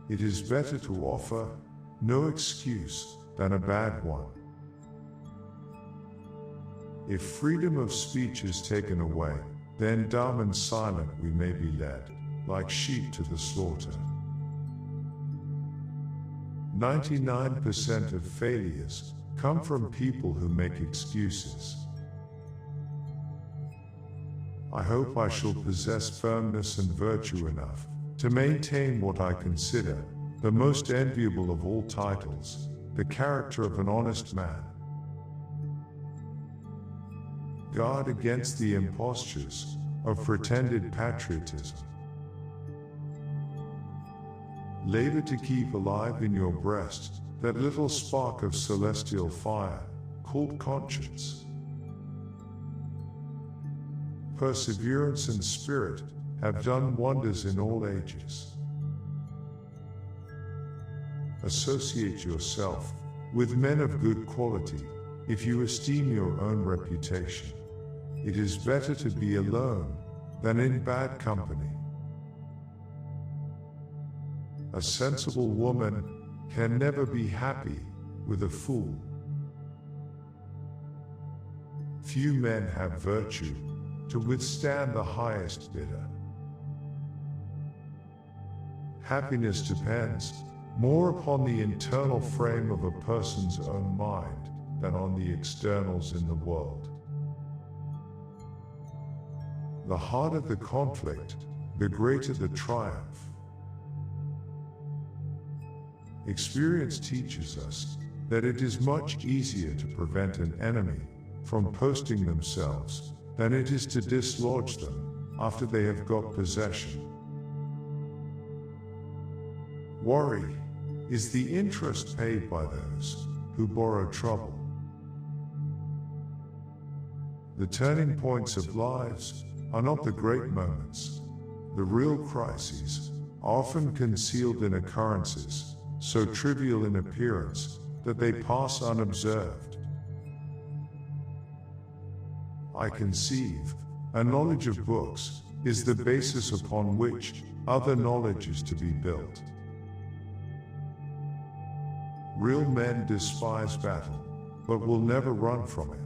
It is better to offer no excuse than a bad one. If freedom of speech is taken away, then dumb and silent we may be led, like sheep to the slaughter. 99% of failures come from people who make excuses. I hope I shall possess firmness and virtue enough to maintain what I consider the most enviable of all titles, the character of an honest man. Guard against the impostures of pretended patriotism. Labor to keep alive in your breast that little spark of celestial fire called conscience. Perseverance and spirit have done wonders in all ages. Associate yourself with men of good quality if you esteem your own reputation. It is better to be alone than in bad company. A sensible woman can never be happy with a fool. Few men have virtue to withstand the highest bidder. Happiness depends more upon the internal frame of a person's own mind than on the externals in the world. The harder the conflict, the greater the triumph. Experience teaches us that it is much easier to prevent an enemy from posting themselves than it is to dislodge them after they have got possession. Worry is the interest paid by those who borrow trouble. The turning points of lives are not the great moments. The real crises are often concealed in occurrences so trivial in appearance that they pass unobserved. I conceive a knowledge of books is the basis upon which other knowledge is to be built. Real men despise battle, but will never run from it.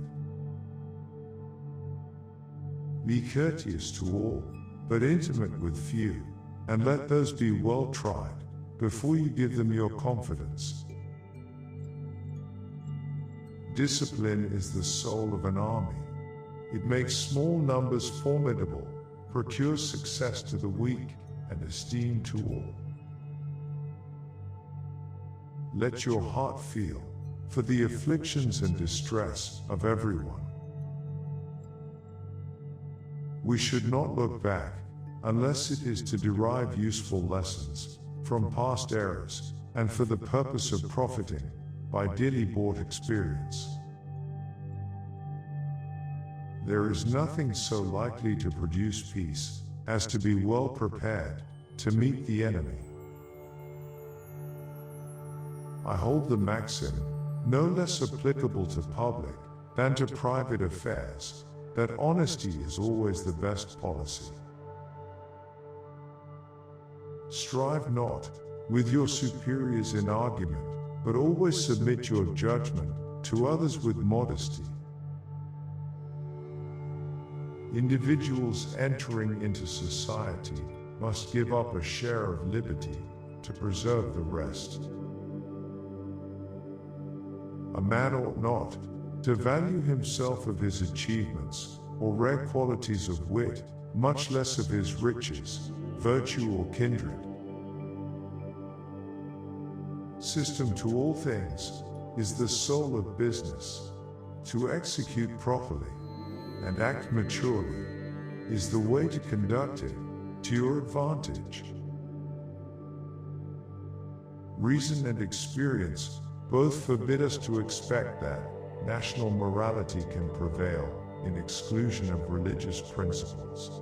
Be courteous to all, but intimate with few, and let those be well tried before you give them your confidence. Discipline is the soul of an army. It makes small numbers formidable, procures success to the weak, and esteem to all. Let your heart feel for the afflictions and distress of everyone. We should not look back unless it is to derive useful lessons from past errors and for the purpose of profiting by dearly bought experience. There is nothing so likely to produce peace as to be well prepared to meet the enemy. I hold the maxim, no less applicable to public than to private affairs, that honesty is always the best policy. Strive not with your superiors in argument, but always submit your judgment to others with modesty. Individuals entering into society must give up a share of liberty to preserve the rest. A man ought not to value himself of his achievements or rare qualities of wit, much less of his riches, virtue or kindred. System to all things is the soul of business. To execute properly and act maturely is the way to conduct it to your advantage. Reason and experience both forbid us to expect that national morality can prevail in exclusion of religious principles.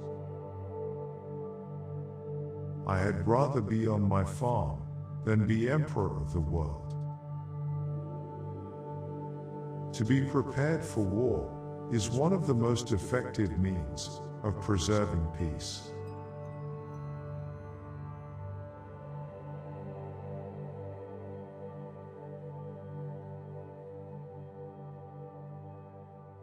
I had rather be on my farm than be emperor of the world. To be prepared for war is one of the most effective means of preserving peace.